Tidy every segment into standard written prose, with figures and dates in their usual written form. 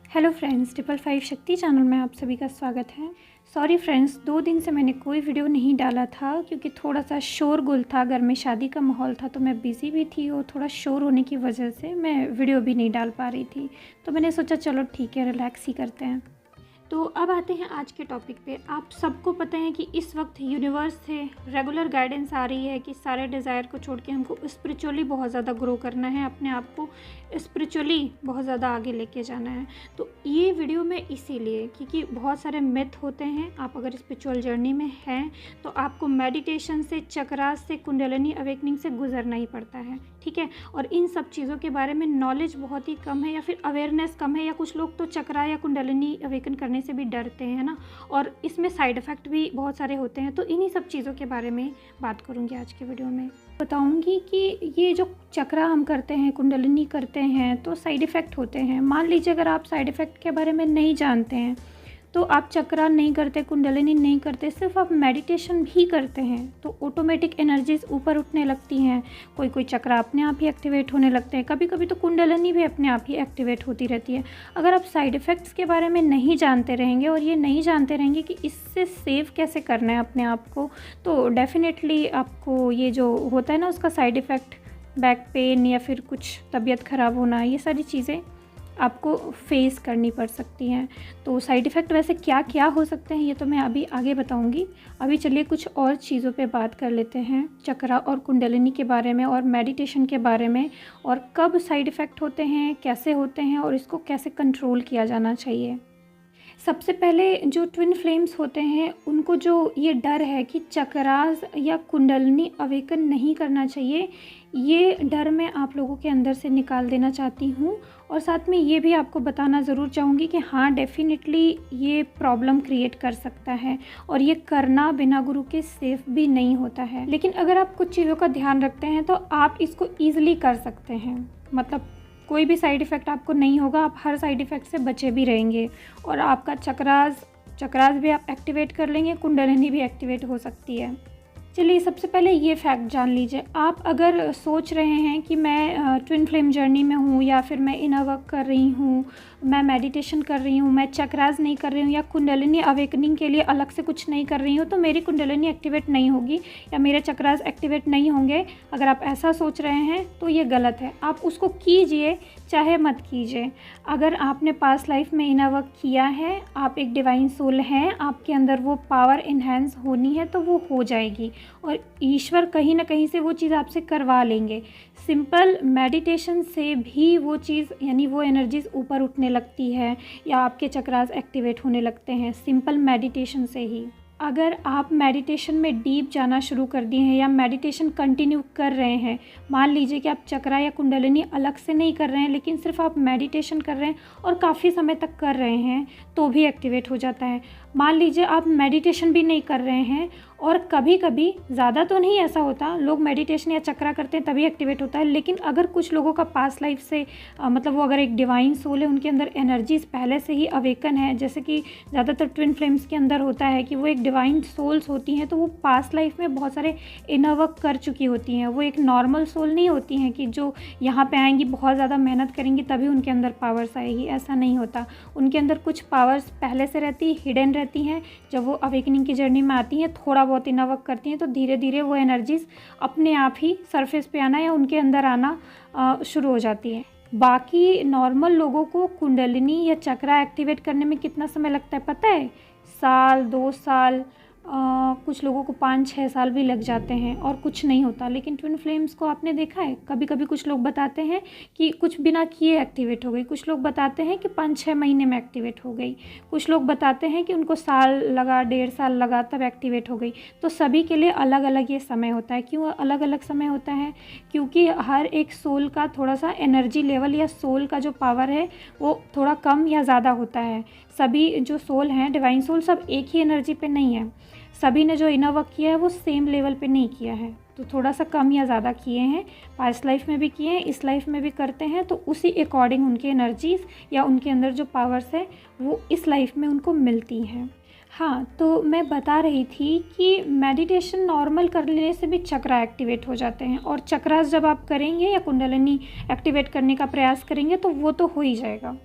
Hello friends, 555 शक्ति channel में आप सभी का स्वागत है। सॉरी फ्रेंड्स, 2 दिन से मैंने कोई वीडियो नहीं डाला था क्योंकि थोड़ा सा शोरगुल था, घर में शादी का माहौल था तो मैं बिज़ी भी थी और थोड़ा शोर होने की वजह से मैं वीडियो भी नहीं डाल पा रही थी। तो मैंने सोचा चलो ठीक है, रिलैक्स ही करते हैं। तो अब आते हैं आज के टॉपिक पे। आप सबको पता है कि इस वक्त यूनिवर्स से रेगुलर गाइडेंस आ रही है कि सारे डिज़ायर को छोड़ के हमको स्पिरिचुअली बहुत ज़्यादा ग्रो करना है, अपने आप को स्पिरिचुअली बहुत ज़्यादा आगे लेके जाना है। तो ये वीडियो में इसीलिए क्योंकि बहुत सारे मिथ होते हैं। आप अगर स्पिरिचुअल जर्नी में हैं तो आपको मेडिटेशन से, चक्रास से, कुंडलिनी अवेकनिंग से गुजरना ही पड़ता है, ठीक है। और इन सब चीज़ों के बारे में नॉलेज बहुत ही कम है या फिर अवेयरनेस कम है, या कुछ लोग तो चक्रा या कुंडलिनी अवेकन करने से भी डरते हैं ना, और इसमें साइड इफ़ेक्ट भी बहुत सारे होते हैं। तो इन्हीं सब चीज़ों के बारे में बात करूँगी आज के वीडियो में। बताऊँगी कि ये जो चक्रा हम करते हैं, कुंडलिनी करते हैं, तो साइड इफ़ेक्ट होते हैं। मान लीजिए अगर आप साइड इफ़ेक्ट के बारे में नहीं जानते हैं तो आप चक्रा नहीं करते, कुंडलिनी नहीं करते, सिर्फ आप मेडिटेशन भी करते हैं तो ऑटोमेटिक एनर्जीज ऊपर उठने लगती हैं। कोई कोई चक्रा अपने आप ही एक्टिवेट होने लगते हैं, कभी कभी तो कुंडलिनी भी अपने आप ही एक्टिवेट होती रहती है। अगर आप साइड इफ़ेक्ट्स के बारे में नहीं जानते रहेंगे और ये नहीं जानते रहेंगे कि इससे सेव कैसे करना है अपने आप को, तो डेफिनेटली आपको ये जो होता है ना उसका साइड इफ़ेक्ट, बैक पेन या फिर कुछ तबीयत ख़राब होना, ये सारी चीज़ें आपको फेस करनी पड़ सकती हैं। तो साइड इफ़ेक्ट वैसे क्या क्या हो सकते हैं ये तो मैं अभी आगे बताऊंगी। अभी चलिए कुछ और चीज़ों पे बात कर लेते हैं, चक्रा और कुंडलिनी के बारे में और मेडिटेशन के बारे में, और कब साइड इफ़ेक्ट होते हैं, कैसे होते हैं और इसको कैसे कंट्रोल किया जाना चाहिए। सबसे पहले जो ट्विन फ्लेम्स होते हैं उनको जो ये डर है कि चक्रास या कुंडलिनी अवेकन नहीं करना चाहिए, ये डर मैं आप लोगों के अंदर से निकाल देना चाहती हूँ। और साथ में ये भी आपको बताना ज़रूर चाहूँगी कि हाँ, डेफिनेटली ये प्रॉब्लम क्रिएट कर सकता है और ये करना बिना गुरु के सेफ भी नहीं होता है। लेकिन अगर आप कुछ चीज़ों का ध्यान रखते हैं तो आप इसको ईज़िली कर सकते हैं। मतलब कोई भी साइड इफ़ेक्ट आपको नहीं होगा, आप हर साइड इफ़ेक्ट से बचे भी रहेंगे और आपका चक्रास भी आप एक्टिवेट कर लेंगे, कुंडलिनी भी एक्टिवेट हो सकती है। चलिए सबसे पहले ये फैक्ट जान लीजिए। आप अगर सोच रहे हैं कि मैं ट्विन फ्लेम जर्नी में हूँ या फिर मैं इनर वर्क कर रही हूँ, मैं मेडिटेशन कर रही हूँ, मैं चक्रास नहीं कर रही हूँ या कुंडलिनी अवेकनिंग के लिए अलग से कुछ नहीं कर रही हूँ, तो मेरी कुंडलिनी एक्टिवेट नहीं होगी या मेरे चक्रास एक्टिवेट नहीं होंगे, अगर आप ऐसा सोच रहे हैं तो ये गलत है। आप उसको कीजिए चाहे मत कीजिए। अगर आपने पास्ट लाइफ में इनर वर्क किया है, आप एक डिवाइन सोल हैं, आपके अंदर वो पावर इन्हेंस होनी है तो वो हो जाएगी और ईश्वर कहीं ना कहीं से वो चीज़ आपसे करवा लेंगे। सिंपल मेडिटेशन से भी वो चीज़ यानी वो एनर्जीज ऊपर उठने लगती है या आपके चक्रास एक्टिवेट होने लगते हैं सिंपल मेडिटेशन से ही। अगर आप मेडिटेशन में डीप जाना शुरू कर दिए हैं या मेडिटेशन कंटिन्यू कर रहे हैं, मान लीजिए कि आप चक्रा या कुंडलिनी अलग से नहीं कर रहे हैं लेकिन सिर्फ आप मेडिटेशन कर रहे हैं और काफ़ी समय तक कर रहे हैं तो भी एक्टिवेट हो जाता है। मान लीजिए आप मेडिटेशन भी नहीं कर रहे हैं और कभी कभी, ज़्यादा तो नहीं ऐसा होता, लोग मेडिटेशन या चक्रा करते हैं तभी एक्टिवेट होता है, लेकिन अगर कुछ लोगों का पास्ट लाइफ से मतलब वो अगर एक डिवाइन सोल है, उनके अंदर एनर्जीज पहले से ही अवेकन है, जैसे कि ज़्यादातर ट्विन फ्लेम्स के अंदर होता है कि वो एक डिवाइन सोल्स होती हैं तो वो पास्ट लाइफ में बहुत सारे इनर वर्क कर चुकी होती हैं। वो एक नॉर्मल सोल नहीं होती हैं कि जो यहाँ पे आएंगी, बहुत ज़्यादा मेहनत करेंगी तभी उनके अंदर पावर्स आएगी, ऐसा नहीं होता। उनके अंदर कुछ पावर्स पहले से रहती, हिडन रहती हैं। जब वो अवेकनिंग की जर्नी में आती हैं, थोड़ा बहुत इनर वर्क करती हैं तो धीरे धीरे वो एनर्जीज अपने आप ही सरफेस पे आना या उनके अंदर आना शुरू हो जाती है। बाकी नॉर्मल लोगों को कुंडलिनी या चक्रा एक्टिवेट करने में कितना समय लगता है पता है? साल, 2 साल, कुछ लोगों को 5-6 साल भी लग जाते हैं और कुछ नहीं होता। लेकिन ट्विन फ्लेम्स को आपने देखा है, कभी कभी कुछ लोग बताते हैं कि कुछ बिना किए एक्टिवेट हो गई, कुछ लोग बताते हैं कि 5-6 महीने में एक्टिवेट हो गई, कुछ लोग बताते हैं कि उनको साल लगा, 1.5 साल लगा तब एक्टिवेट हो गई। तो सभी के लिए अलग अलग ये समय होता है। क्यों अलग अलग समय होता है? क्योंकि हर एक सोल का थोड़ा सा एनर्जी लेवल या सोल का जो पावर है वो थोड़ा कम या ज़्यादा होता है। सभी जो सोल हैं, डिवाइन सोल, सब एक ही एनर्जी पे नहीं है। सभी ने जो इनर वर्क किया है वो सेम लेवल पे नहीं किया है, तो थोड़ा सा कम या ज़्यादा किए हैं। पास्ट लाइफ में भी किए हैं, इस लाइफ में भी करते हैं, तो उसी अकॉर्डिंग उनकी एनर्जीज़ या उनके अंदर जो पावर्स है वो इस लाइफ में उनको मिलती हैं। हाँ, तो मैं बता रही थी कि मेडिटेशन नॉर्मल कर लेने से भी चक्रा एक्टिवेट हो जाते हैं, और चक्रास जब आप करेंगे या कुंडलिनी एक्टिवेट करने का प्रयास करेंगे तो वो तो हो ही जाएगा।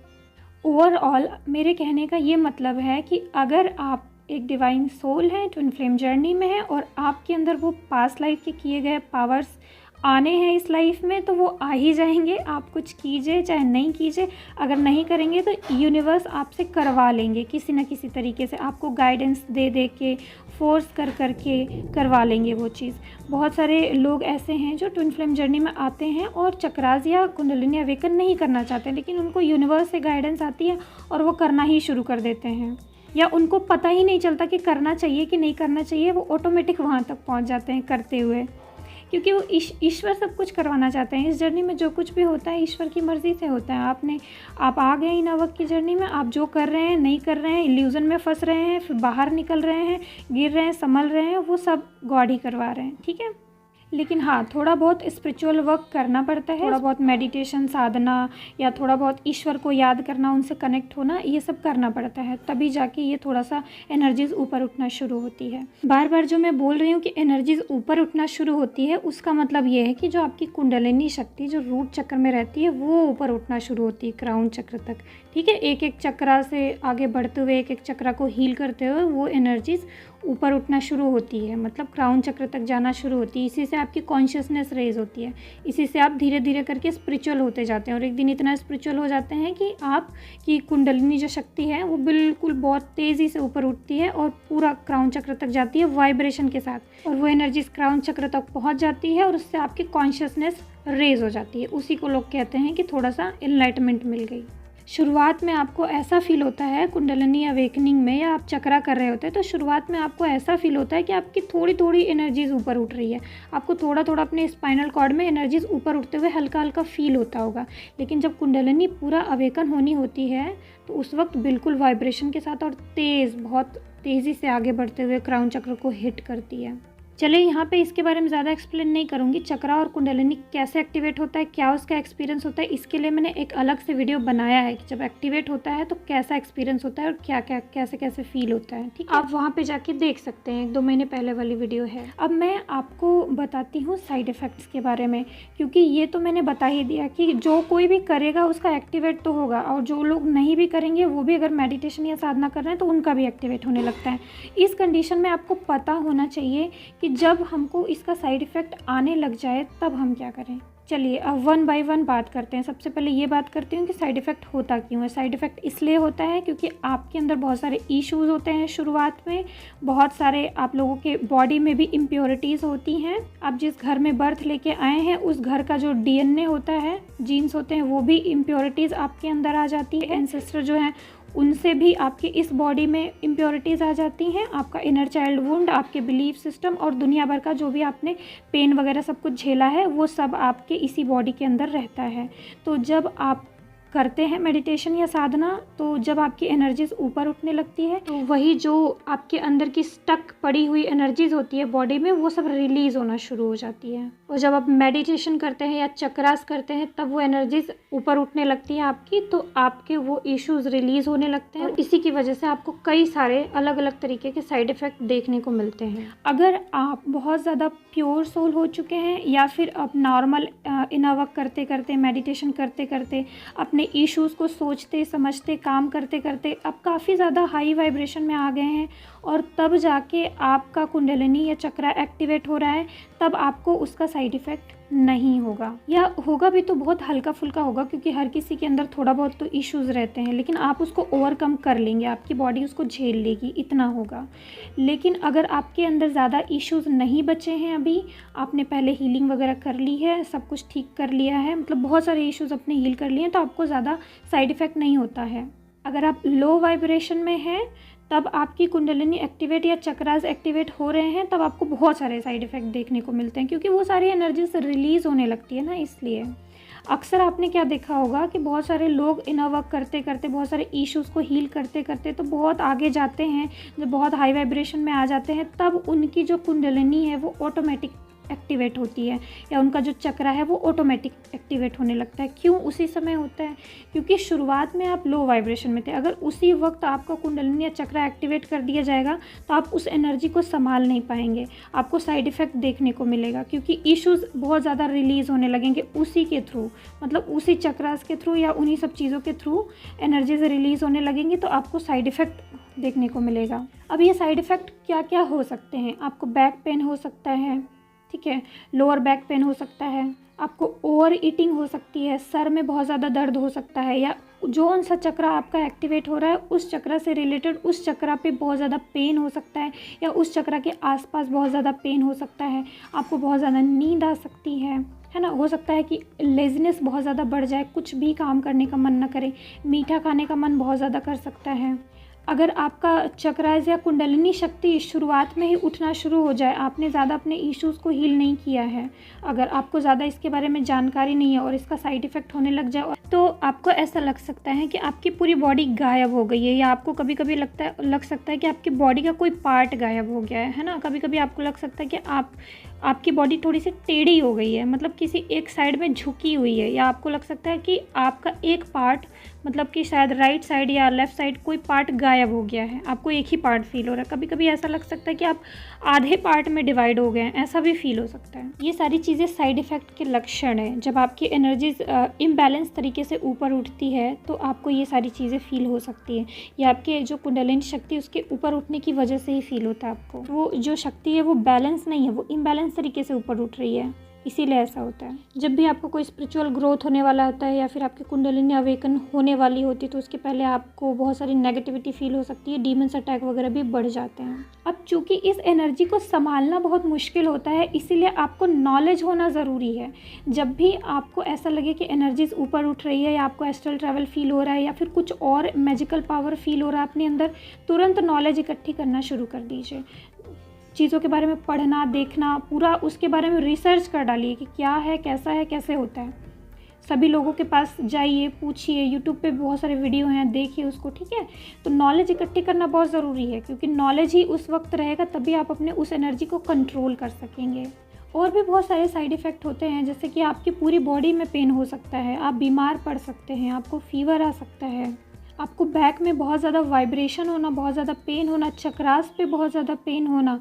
ओवरऑल मेरे कहने का ये मतलब है कि अगर आप एक डिवाइन सोल हैं, ट्विन फ्लेम जर्नी में है और आपके अंदर वो पास्ट लाइफ के किए गए पावर्स आने हैं इस लाइफ में, तो वो आ ही जाएंगे। आप कुछ कीजिए चाहे नहीं कीजिए, अगर नहीं करेंगे तो यूनिवर्स आपसे करवा लेंगे किसी न किसी तरीके से, आपको गाइडेंस दे दे के, फोर्स कर के करवा लेंगे वो चीज़। बहुत सारे लोग ऐसे हैं जो ट्विन फ्लेम जर्नी में आते हैं और चक्रास या कुंडलिनी अवेकन नहीं करना चाहते, लेकिन उनको यूनिवर्स से गाइडेंस आती है और वो करना ही शुरू कर देते हैं, या उनको पता ही नहीं चलता कि करना चाहिए कि नहीं करना चाहिए, वो ऑटोमेटिक वहाँ तक पहुँच जाते हैं करते हुए, क्योंकि वो ईश्वर सब कुछ करवाना चाहते हैं। इस जर्नी में जो कुछ भी होता है ईश्वर की मर्ज़ी से होता है। आप आ गए इन अवक की जर्नी में, आप जो कर रहे हैं नहीं कर रहे हैं, इल्यूज़न में फंस रहे हैं, फिर बाहर निकल रहे हैं, गिर रहे हैं, संभल रहे हैं, वो सब गॉड ही करवा रहे हैं, ठीक है। लेकिन हाँ, थोड़ा बहुत स्पिरिचुअल वर्क करना पड़ता है, थोड़ा बहुत मेडिटेशन साधना या थोड़ा बहुत ईश्वर को याद करना, उनसे कनेक्ट होना, ये सब करना पड़ता है, तभी जाके ये थोड़ा सा एनर्जीज़ ऊपर उठना शुरू होती है। बार बार जो मैं बोल रही हूँ कि एनर्जीज़ ऊपर उठना शुरू होती है, उसका मतलब ये है कि जो आपकी कुंडलिनी शक्ति जो रूट चक्र में रहती है वो ऊपर उठना शुरू होती है क्राउन चक्र तक, ठीक है। एक एक चक्रा से आगे बढ़ते हुए, एक एक चक्रा को हील करते हुए वो एनर्जीज़ ऊपर उठना शुरू होती है, मतलब क्राउन चक्र तक जाना शुरू होती है। इसी से आपकी कॉन्शियसनेस रेज होती है, इसी से आप धीरे धीरे करके स्पिरिचुअल होते जाते हैं और एक दिन इतना स्पिरिचुअल हो जाते हैं कि आपकी कुंडलिनी जो शक्ति है वो बिल्कुल बहुत तेज़ी से ऊपर उठती है और पूरा क्राउन चक्र तक जाती है वाइब्रेशन के साथ, और वो एनर्जीज क्राउन चक्र तक पहुँच जाती है और उससे आपकी कॉन्शियसनेस रेज हो जाती है। उसी को लोग कहते हैं कि थोड़ा सा एनलाइटमेंट मिल गई। शुरुआत में आपको ऐसा फील होता है कुंडलिनी अवेकनिंग में, या आप चक्रा कर रहे होते हैं तो शुरुआत में आपको ऐसा फील होता है कि आपकी थोड़ी थोड़ी एनर्जीज ऊपर उठ रही है, आपको थोड़ा थोड़ा अपने स्पाइनल कॉर्ड में एनर्जीज ऊपर उठते हुए हल्का हल्का फील होता होगा। लेकिन जब कुंडलिनी पूरा अवेकन होनी होती है तो उस वक्त बिल्कुल वाइब्रेशन के साथ और बहुत तेज़ी से आगे बढ़ते हुए क्राउन चक्र को हिट करती है। चलिए यहाँ पे इसके बारे में ज़्यादा एक्सप्लेन नहीं करूँगी, चक्रा और कुंडलिनी कैसे एक्टिवेट होता है, क्या उसका एक्सपीरियंस होता है, इसके लिए मैंने एक अलग से वीडियो बनाया है कि जब एक्टिवेट होता है तो कैसा एक्सपीरियंस होता है और क्या क्या कैसे कैसे फील होता है, ठीक है। आप वहाँ पे जाके देख सकते हैं, 1-2 महीने पहले वाली वीडियो है। अब मैं आपको बताती हूँ साइड इफ़ेक्ट्स के बारे में, क्योंकि ये तो मैंने बता ही दिया कि जो कोई भी करेगा उसका एक्टिवेट तो होगा, और जो लोग नहीं भी करेंगे वो भी अगर मेडिटेशन या साधना कर रहे हैं तो उनका भी एक्टिवेट होने लगता है। इस कंडीशन में आपको पता होना चाहिए कि जब हमको इसका साइड इफ़ेक्ट आने लग जाए तब हम क्या करें। चलिए अब 1 बाय 1 बात करते हैं। सबसे पहले ये बात करती हूँ कि साइड इफ़ेक्ट होता क्यों है। साइड इफ़ेक्ट इसलिए होता है क्योंकि आपके अंदर बहुत सारे इश्यूज़ होते हैं शुरुआत में, बहुत सारे आप लोगों के बॉडी में भी इम्प्योरिटीज़ होती हैं। आप जिस घर में बर्थ लेके आए हैं उस घर का जो DNA होता है, जीन्स होते हैं, वो भी इम्प्योरिटीज़ आपके अंदर आ जाती है। एंसेस्टर जो हैं उनसे भी आपके इस बॉडी में इम्प्योरिटीज़ आ जाती हैं। आपका इनर चाइल्ड वुंड, आपके बिलीफ सिस्टम और दुनिया भर का जो भी आपने पेन वगैरह सब कुछ झेला है वो सब आपके इसी बॉडी के अंदर रहता है। तो जब आप करते हैं मेडिटेशन या साधना, तो जब आपकी एनर्जीज ऊपर उठने लगती है तो वही जो आपके अंदर की स्टक पड़ी हुई एनर्जीज होती है बॉडी में, वो सब रिलीज़ होना शुरू हो जाती है। और जब आप मेडिटेशन करते हैं या चक्रास करते हैं तब वो एनर्जीज ऊपर उठने लगती है आपकी, तो आपके वो इश्यूज रिलीज़ होने लगते हैं और इसी की वजह से आपको कई सारे अलग अलग तरीके के साइड इफ़ेक्ट देखने को मिलते हैं। अगर आप बहुत ज़्यादा प्योर सोल हो चुके हैं या फिर अब नॉर्मल इनर वर्क करते करते, मेडिटेशन करते करते, अपने इश्यूज़ को सोचते समझते काम करते करते अब काफ़ी ज़्यादा हाई वाइब्रेशन में आ गए हैं और तब जाके आपका कुंडलिनी या चक्रा एक्टिवेट हो रहा है, तब आपको उसका साइड इफ़ेक्ट नहीं होगा, या होगा भी तो बहुत हल्का फुल्का होगा, क्योंकि हर किसी के अंदर थोड़ा बहुत तो इश्यूज़ रहते हैं, लेकिन आप उसको ओवरकम कर लेंगे, आपकी बॉडी उसको झेल लेगी, इतना होगा। लेकिन अगर आपके अंदर ज़्यादा इश्यूज़ नहीं बचे हैं, अभी आपने पहले हीलिंग वगैरह कर ली है, सब कुछ ठीक कर लिया है, मतलब बहुत सारे इश्यूज़ अपने हील कर लिए हैं, तो आपको ज़्यादा साइड इफ़ेक्ट नहीं होता है। अगर आप लो वाइब्रेशन में हैं तब आपकी कुंडलिनी एक्टिवेट या चक्रास एक्टिवेट हो रहे हैं, तब आपको बहुत सारे साइड इफ़ेक्ट देखने को मिलते हैं, क्योंकि वो सारी एनर्जी से रिलीज़ होने लगती है ना। इसलिए अक्सर आपने क्या देखा होगा कि बहुत सारे लोग इनर वर्क करते करते, बहुत सारे इश्यूज़ को हील करते करते तो बहुत आगे जाते हैं, जब बहुत हाई वाइब्रेशन में आ जाते हैं तब उनकी जो कुंडलिनी है वो ऑटोमेटिक एक्टिवेट होती है, या उनका जो चक्रा है वो ऑटोमेटिक एक्टिवेट होने लगता है। क्यों उसी समय होता है? क्योंकि शुरुआत में आप लो वाइब्रेशन में थे। अगर उसी वक्त आपका कुंडलिनी या चक्रा एक्टिवेट कर दिया जाएगा तो आप उस एनर्जी को संभाल नहीं पाएंगे, आपको साइड इफ़ेक्ट देखने को मिलेगा, क्योंकि इश्यूज़ बहुत ज़्यादा रिलीज़ होने लगेंगे उसी के थ्रू, मतलब उसी चक्रास के थ्रू या उन्हीं सब चीज़ों के थ्रू एनर्जीज रिलीज़ होने लगेंगी, तो आपको साइड इफ़ेक्ट देखने को मिलेगा। अब ये साइड इफ़ेक्ट क्या क्या हो सकते हैं? आपको बैक पेन हो सकता है, ठीक है, लोअर बैक पेन हो सकता है, आपको ओवर ईटिंग हो सकती है, सर में बहुत ज़्यादा दर्द हो सकता है, या जो सा चक्रा आपका एक्टिवेट हो रहा है उस चक्रा से रिलेटेड उस चक्रा पे बहुत ज़्यादा पेन हो सकता है, या उस चक्रा के आसपास बहुत ज़्यादा पेन हो सकता है। आपको बहुत ज़्यादा नींद आ सकती है ना। हो सकता है कि लेज़ीनेस बहुत ज़्यादा बढ़ जाए, कुछ भी काम करने का मन ना करे, मीठा खाने का मन बहुत ज़्यादा कर सकता है। अगर आपका चक्रास या कुंडलिनी शक्ति शुरुआत में ही उठना शुरू हो जाए, आपने ज़्यादा अपने इश्यूज़ को हील नहीं किया है, अगर आपको ज़्यादा इसके बारे में जानकारी नहीं है और इसका साइड इफ़ेक्ट होने लग जाए, तो आपको ऐसा लग सकता है कि आपकी पूरी बॉडी गायब हो गई है, या आपको कभी कभी लग सकता है कि आपकी बॉडी का कोई पार्ट गायब हो गया है ना। कभी कभी आपको लग सकता है कि आपकी बॉडी थोड़ी सी टेढ़ी हो गई है, मतलब किसी एक साइड में झुकी हुई है, या आपको लग सकता है कि आपका एक पार्ट, मतलब कि शायद राइट साइड या लेफ़्ट साइड कोई पार्ट गायब हो गया है, आपको एक ही पार्ट फील हो रहा है। कभी कभी ऐसा लग सकता है कि आप आधे पार्ट में डिवाइड हो गए हैं, ऐसा भी फील हो सकता है। ये सारी चीज़ें साइड इफ़ेक्ट के लक्षण हैं। जब आपकी एनर्जीज इम्बैलेंस तरीके से ऊपर उठती है तो आपको ये सारी चीज़ें फील हो सकती है, या आपके जो कुंडलिनी शक्ति उसके ऊपर उठने की वजह से ही फील होता है आपको। वो जो शक्ति है वो बैलेंस नहीं है, वो इम्बैलेंस तरीके से ऊपर उठ रही है, इसीलिए ऐसा होता है। जब भी आपको कोई स्पिरिचुअल ग्रोथ होने वाला होता है या फिर आपकी कुंडलिनी अवेकन होने वाली होती है तो उसके पहले आपको बहुत सारी नेगेटिविटी फील हो सकती है, डीमंस अटैक वगैरह भी बढ़ जाते हैं। अब चूंकि इस एनर्जी को संभालना बहुत मुश्किल होता है, इसीलिए आपको नॉलेज होना ज़रूरी है। जब भी आपको ऐसा लगे कि एनर्जीज ऊपर उठ रही है, या आपको एस्ट्रल ट्रैवल फील हो रहा है, या फिर कुछ और मैजिकल पावर फील हो रहा है अपने अंदर, तुरंत नॉलेज इकट्ठी करना शुरू कर दीजिए। चीज़ों के बारे में पढ़ना, देखना, पूरा उसके बारे में रिसर्च कर डालिए कि क्या है, कैसा है, कैसे होता है। सभी लोगों के पास जाइए, पूछिए, यूट्यूब पे बहुत सारे वीडियो हैं, देखिए उसको, ठीक है। तो नॉलेज इकट्ठी करना बहुत ज़रूरी है, क्योंकि नॉलेज ही उस वक्त रहेगा तभी आप अपने उस एनर्जी को कंट्रोल कर सकेंगे। और भी बहुत सारे साइड इफ़ेक्ट होते हैं, जैसे कि आपकी पूरी बॉडी में पेन हो सकता है, आप बीमार पड़ सकते हैं, आपको फीवर आ सकता है, आपको बैक में बहुत ज़्यादा वाइब्रेशन होना, बहुत ज़्यादा पेन होना, चक्रास पे बहुत ज़्यादा पेन होना,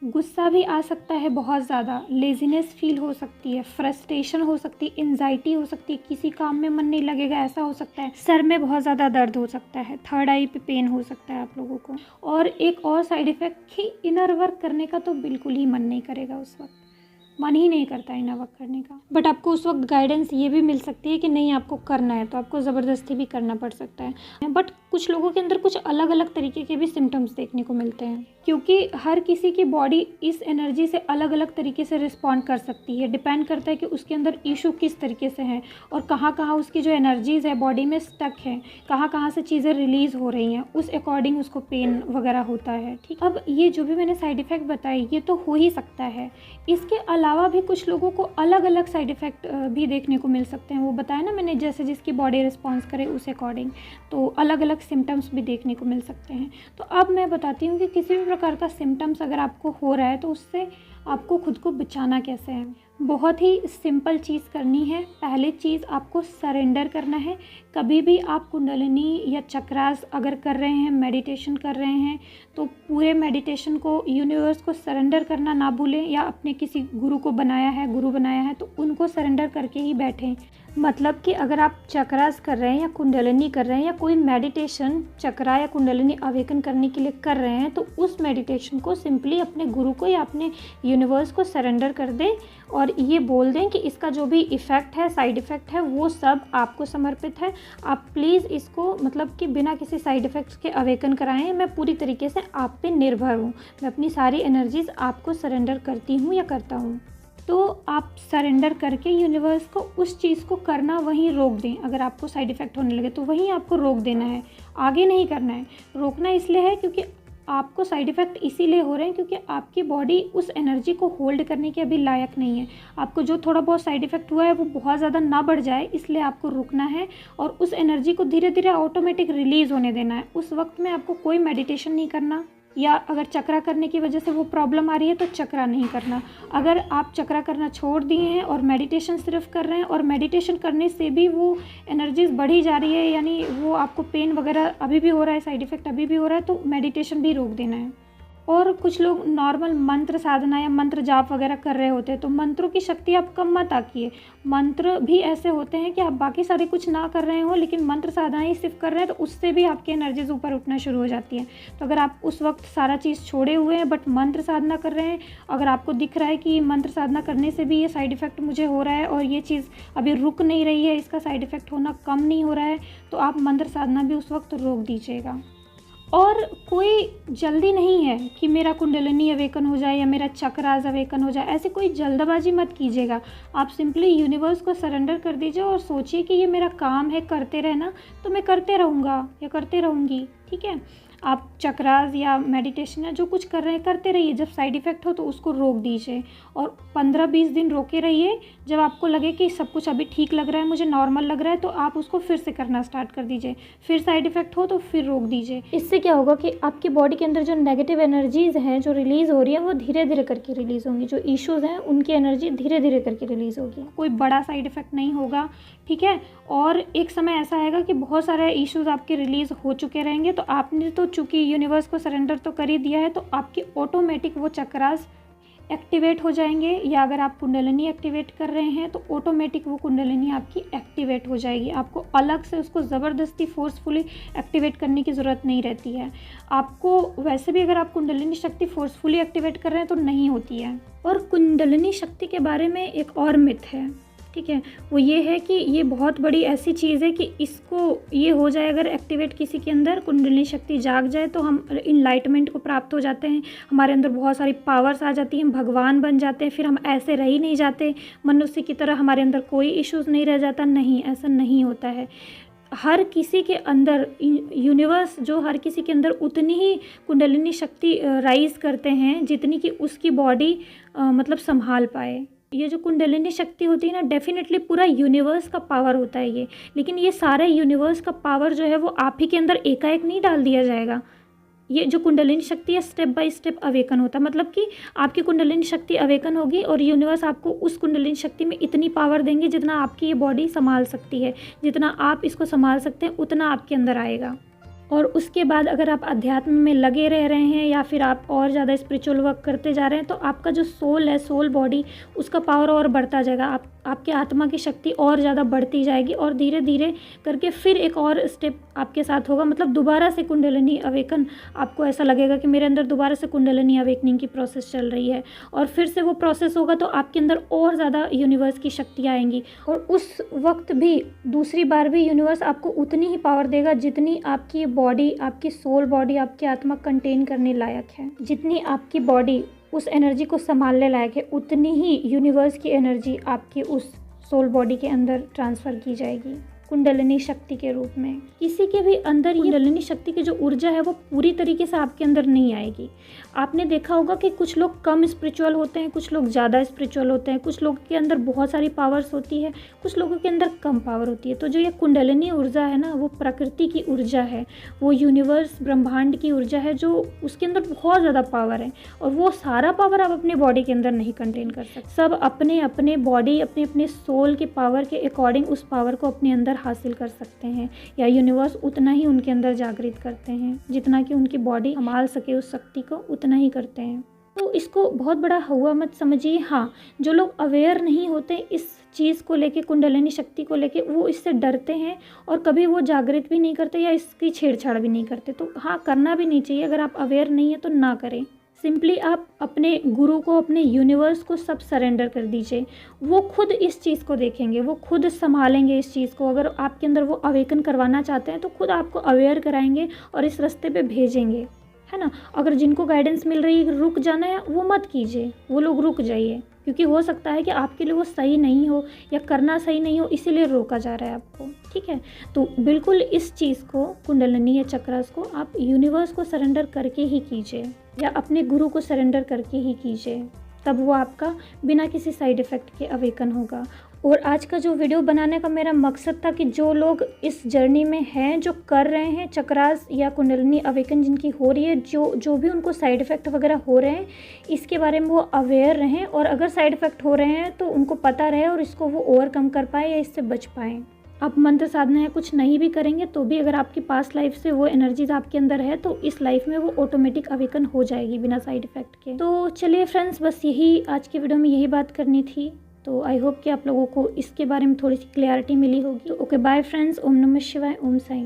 गुस्सा भी आ सकता है बहुत ज़्यादा, लेज़ीनेस फील हो सकती है, फ्रस्ट्रेशन हो सकती है, एंजाइटी हो सकती है, किसी काम में मन नहीं लगेगा ऐसा हो सकता है, सर में बहुत ज़्यादा दर्द हो सकता है, थर्ड आई पे पेन हो सकता है आप लोगों को। और एक और साइड इफ़ेक्ट कि इनर वर्क करने का तो बिल्कुल ही मन नहीं करेगा, उस वक्त मन ही नहीं करता इनर वर्क करने का। बट आपको उस वक्त गाइडेंस ये भी मिल सकती है कि नहीं आपको करना है, तो आपको ज़बरदस्ती भी करना पड़ सकता है। बट कुछ लोगों के अंदर कुछ अलग अलग तरीके के भी सिम्टम्स देखने को मिलते हैं, क्योंकि हर किसी की बॉडी इस एनर्जी से अलग अलग तरीके से रिस्पॉन्ड कर सकती है। डिपेंड करता है कि उसके अंदर इशू किस तरीके से है और कहाँ कहाँ उसकी जो एनर्जीज़ है बॉडी में स्टक है, कहाँ कहाँ से चीज़ें रिलीज़ हो रही हैं, उस अकॉर्डिंग उसको पेन वगैरह होता है, ठीक। अब ये जो भी मैंने साइड इफ़ेक्ट बताई ये तो हो ही सकता है, इसके अलावा भी कुछ लोगों को अलग अलग साइड इफ़ेक्ट भी देखने को मिल सकते हैं। वो बताया ना मैंने, जैसे जिसकी बॉडी रिस्पॉन्स करे उस अकॉर्डिंग, तो अलग अलग सिम्टम्स भी देखने को मिल सकते हैं। तो अब मैं बताती हूँ कि किसी भी प्रकार का सिम्टम्स अगर आपको हो रहा है तो उससे आपको खुद को बचाना कैसे है। बहुत ही सिंपल चीज़ करनी है। पहली चीज़ आपको सरेंडर करना है। कभी भी आप कुंडलिनी या चक्रास अगर कर रहे हैं, मेडिटेशन कर रहे हैं, तो पूरे मेडिटेशन को यूनिवर्स को सरेंडर करना ना भूलें, या अपने किसी गुरु को बनाया है तो उनको सरेंडर करके ही बैठें। मतलब कि अगर आप चक्रास कर रहे हैं या कुंडलिनी कर रहे हैं या कोई मेडिटेशन चक्रा या कुंडलिनी अवेकन करने के लिए कर रहे हैं, तो उस मेडिटेशन को सिंपली अपने गुरु को या अपने यूनिवर्स को सरेंडर कर दें और ये बोल दें कि इसका जो भी इफ़ेक्ट है, साइड इफ़ेक्ट है, वो सब आपको समर्पित है। आप प्लीज़ इसको मतलब कि बिना किसी साइड इफ़ेक्ट्स के अवेकन कराएं। मैं पूरी तरीके से आप पे निर्भर हूँ, मैं अपनी सारी एनर्जीज़ आपको सरेंडर करती हूँ या करता हूँ। तो आप सरेंडर करके यूनिवर्स को उस चीज़ को करना वहीं रोक दें। अगर आपको साइड इफ़ेक्ट होने लगे तो वहीं आपको रोक देना है, आगे नहीं करना है। रोकना इसलिए है क्योंकि आपको साइड इफ़ेक्ट इसीलिए हो रहे हैं क्योंकि आपकी बॉडी उस एनर्जी को होल्ड करने के अभी लायक नहीं है। आपको जो थोड़ा बहुत साइड इफ़ेक्ट हुआ है वो बहुत ज़्यादा ना बढ़ जाए, इसलिए आपको रुकना है और उस एनर्जी को धीरे धीरे ऑटोमेटिक रिलीज़ होने देना है। उस वक्त में आपको कोई मेडिटेशन नहीं करना, या अगर चक्रा करने की वजह से वो प्रॉब्लम आ रही है तो चक्रा नहीं करना। अगर आप चक्रा करना छोड़ दिए हैं और मेडिटेशन सिर्फ कर रहे हैं और मेडिटेशन करने से भी वो एनर्जीज बढ़ी जा रही है, यानी वो आपको पेन वगैरह अभी भी हो रहा है, साइड इफ़ेक्ट अभी भी हो रहा है, तो मेडिटेशन भी रोक देना है। और कुछ लोग नॉर्मल मंत्र साधना या मंत्र जाप वगैरह कर रहे होते हैं, तो मंत्रों की शक्ति आप कम मत आकिए। मंत्र भी ऐसे होते हैं कि आप बाकी सारे कुछ ना कर रहे हो लेकिन मंत्र साधनाएं सिर्फ कर रहे हैं, तो उससे भी आपकी एनर्जीज ऊपर उठना शुरू हो जाती है। तो अगर आप उस वक्त सारा चीज़ छोड़े हुए हैं बट मंत्र साधना कर रहे हैं, अगर आपको दिख रहा है कि मंत्र साधना करने से भी ये साइड इफ़ेक्ट मुझे हो रहा है और ये चीज़ अभी रुक नहीं रही है, इसका साइड इफ़ेक्ट होना कम नहीं हो रहा है, तो आप मंत्र साधना भी उस वक्त रोक दीजिएगा। और कोई जल्दी नहीं है कि मेरा कुंडलिनी अवेकन हो जाए या मेरा चक्रास अवेकन हो जाए, ऐसी कोई जल्दबाजी मत कीजिएगा। आप सिंपली यूनिवर्स को सरेंडर कर दीजिए और सोचिए कि ये मेरा काम है, करते रहना, तो मैं करते रहूँगा या करते रहूँगी। ठीक है, आप चक्रास या मेडिटेशन या जो कुछ कर रहे हैं करते रहिए। जब साइड इफ़ेक्ट हो तो उसको रोक दीजिए और 15-20 दिन रोके रहिए। जब आपको लगे कि सब कुछ अभी ठीक लग रहा है, मुझे नॉर्मल लग रहा है, तो आप उसको फिर से करना स्टार्ट कर दीजिए। फिर साइड इफ़ेक्ट हो तो फिर रोक दीजिए। इससे क्या होगा कि आपकी बॉडी के अंदर जो नेगेटिव एनर्जीज़ हैं जो रिलीज़ हो रही हैं वो धीरे धीरे करके रिलीज़ होंगी। जो इश्यूज़ हैं उनकी एनर्जी धीरे धीरे करके रिलीज़ होगी, कोई बड़ा साइड इफ़ेक्ट नहीं होगा। ठीक है, और एक समय ऐसा आएगा कि बहुत सारे इश्यूज़ आपके रिलीज़ हो चुके रहेंगे, तो आपने तो चूँकि यूनिवर्स को सरेंडर तो कर ही दिया है, तो आपकी ऑटोमेटिक वो चक्रास एक्टिवेट हो जाएंगे। या अगर आप कुंडलिनी एक्टिवेट कर रहे हैं तो ऑटोमेटिक वो कुंडलिनी आपकी एक्टिवेट हो जाएगी। आपको अलग से उसको ज़बरदस्ती फोर्सफुली एक्टिवेट करने की ज़रूरत नहीं रहती है। आपको वैसे भी अगर आप कुंडलिनी शक्ति फोर्सफुली एक्टिवेट कर रहे हैं तो नहीं होती है। और कुंडलिनी शक्ति के बारे में एक और मिथ है, ठीक है, वो ये है कि ये बहुत बड़ी ऐसी चीज़ है कि इसको ये हो जाए अगर एक्टिवेट किसी के अंदर कुंडलिनी शक्ति जाग जाए तो हम इनलाइटमेंट को प्राप्त हो जाते हैं, हमारे अंदर बहुत सारी पावर्स आ जाती हैं, हम भगवान बन जाते हैं, फिर हम ऐसे रह ही नहीं जाते मनुष्य की तरह, हमारे अंदर कोई इश्यूज़ नहीं रह जाता। नहीं, ऐसा नहीं होता है। हर किसी के अंदर यूनिवर्स जो हर किसी के अंदर उतनी ही कुंडलिनी शक्ति राइज करते हैं जितनी कि उसकी बॉडी मतलब संभाल पाए। ये जो कुंडलिनी शक्ति होती है ना, डेफिनेटली पूरा यूनिवर्स का पावर होता है ये, लेकिन ये सारे यूनिवर्स का पावर जो है वो आप ही के अंदर एकाएक नहीं डाल दिया जाएगा। ये जो कुंडलिनी शक्ति है स्टेप बाय स्टेप अवेकन होता है, मतलब कि आपकी कुंडलिनी शक्ति अवेकन होगी और यूनिवर्स आपको उस कुंडलिनी शक्ति में इतनी पावर देंगे जितना आपकी ये बॉडी संभाल सकती है, जितना आप इसको संभाल सकते हैं उतना आपके अंदर आएगा। और उसके बाद अगर आप अध्यात्म में लगे रह रहे हैं या फिर आप और ज़्यादा स्पिरिचुअल वर्क करते जा रहे हैं तो आपका जो सोल है, सोल बॉडी, उसका पावर और बढ़ता जाएगा। आपके आत्मा की शक्ति और ज़्यादा बढ़ती जाएगी और धीरे धीरे करके फिर एक और स्टेप आपके साथ होगा, मतलब दोबारा से कुंडलिनी अवेकन। आपको ऐसा लगेगा कि मेरे अंदर दोबारा से कुंडलिनी अवेकनिंग की प्रोसेस चल रही है और फिर से वो प्रोसेस होगा तो आपके अंदर और ज़्यादा यूनिवर्स की शक्ति आएंगी और उस वक्त भी दूसरी बार भी यूनिवर्स आपको उतनी ही पावर देगा जितनी आपकी बॉडी, आपकी सोल बॉडी, आपकी आत्मा कंटेन करने लायक है। जितनी आपकी बॉडी उस एनर्जी को संभालने लायक है उतनी ही यूनिवर्स की एनर्जी आपकी उस सोल बॉडी के अंदर ट्रांसफ़र की जाएगी कुंडलिनी शक्ति के रूप में। किसी के भी अंदर कुंडलिनी शक्ति की जो ऊर्जा है वो पूरी तरीके से आपके अंदर नहीं आएगी। आपने देखा होगा कि कुछ लोग कम स्पिरिचुअल होते हैं, कुछ लोग ज़्यादा स्पिरिचुअल होते हैं, कुछ लोगों के अंदर बहुत सारी पावर्स होती है, कुछ लोगों के अंदर कम पावर होती है। तो जो ये कुंडलिनी ऊर्जा है ना, वो प्रकृति की ऊर्जा है, वो यूनिवर्स ब्रह्मांड की ऊर्जा है, जो उसके अंदर बहुत ज़्यादा पावर है और वो सारा पावर आप अपनी बॉडी के अंदर नहीं कंटेन कर सकते। सब अपने अपने बॉडी, अपने अपने सोल के पावर के अकॉर्डिंग उस पावर को अपने अंदर हासिल कर सकते हैं या यूनिवर्स उतना ही उनके अंदर जागृत करते हैं जितना कि उनकी बॉडी संभाल सके उस शक्ति को, उतना ही करते हैं। तो इसको बहुत बड़ा हुआ मत समझिए। हाँ, जो लोग अवेयर नहीं होते इस चीज़ को लेके, कुंडलिनी शक्ति को लेके, वो इससे डरते हैं और कभी वो जागृत भी नहीं करते या इसकी छेड़छाड़ भी नहीं करते। तो हाँ, करना भी नहीं चाहिए। अगर आप अवेयर नहीं है तो ना करें। सिंपली आप अपने गुरु को, अपने यूनिवर्स को सब सरेंडर कर दीजिए। वो खुद इस चीज़ को देखेंगे, वो खुद संभालेंगे इस चीज़ को। अगर आपके अंदर वो अवेकन करवाना चाहते हैं तो खुद आपको अवेयर कराएंगे और इस रास्ते पे भेजेंगे, है ना। अगर जिनको गाइडेंस मिल रही है रुक जाना है, वो मत कीजिए, वो लोग रुक जाइए, क्योंकि हो सकता है कि आपके लिए वो सही नहीं हो या करना सही नहीं हो, इसीलिए रोका जा रहा है आपको। ठीक है, तो बिल्कुल इस चीज़ को, कुंडलिनी या चक्रास को आप यूनिवर्स को सरेंडर करके ही कीजिए या अपने गुरु को सरेंडर करके ही कीजिए, तब वो आपका बिना किसी साइड इफ़ेक्ट के अवेकन होगा। और आज का जो वीडियो बनाने का मेरा मकसद था कि जो लोग इस जर्नी में हैं, जो कर रहे हैं चक्रास या कुंडलिनी अवेकन जिनकी हो रही है, जो भी उनको साइड इफ़ेक्ट वगैरह हो रहे हैं, इसके बारे में वो अवेयर रहें, और अगर साइड इफ़ेक्ट हो रहे हैं तो उनको पता रहे और इसको वो ओवरकम कर पाए या इससे बच पाएँ। आप मंत्र साधना या कुछ नहीं भी करेंगे तो भी अगर आपकी पास्ट लाइफ से वो एनर्जीज आपके अंदर है तो इस लाइफ में वो ऑटोमेटिक अवेकन हो जाएगी बिना साइड इफ़ेक्ट के। तो चलिए फ्रेंड्स, बस यही आज के वीडियो में यही बात करनी थी। तो आई होप कि आप लोगों को इसके बारे में थोड़ी सी क्लैरिटी मिली होगी। ओके बाय फ्रेंड्स, ओम नमः शिवाय, ओम साईं।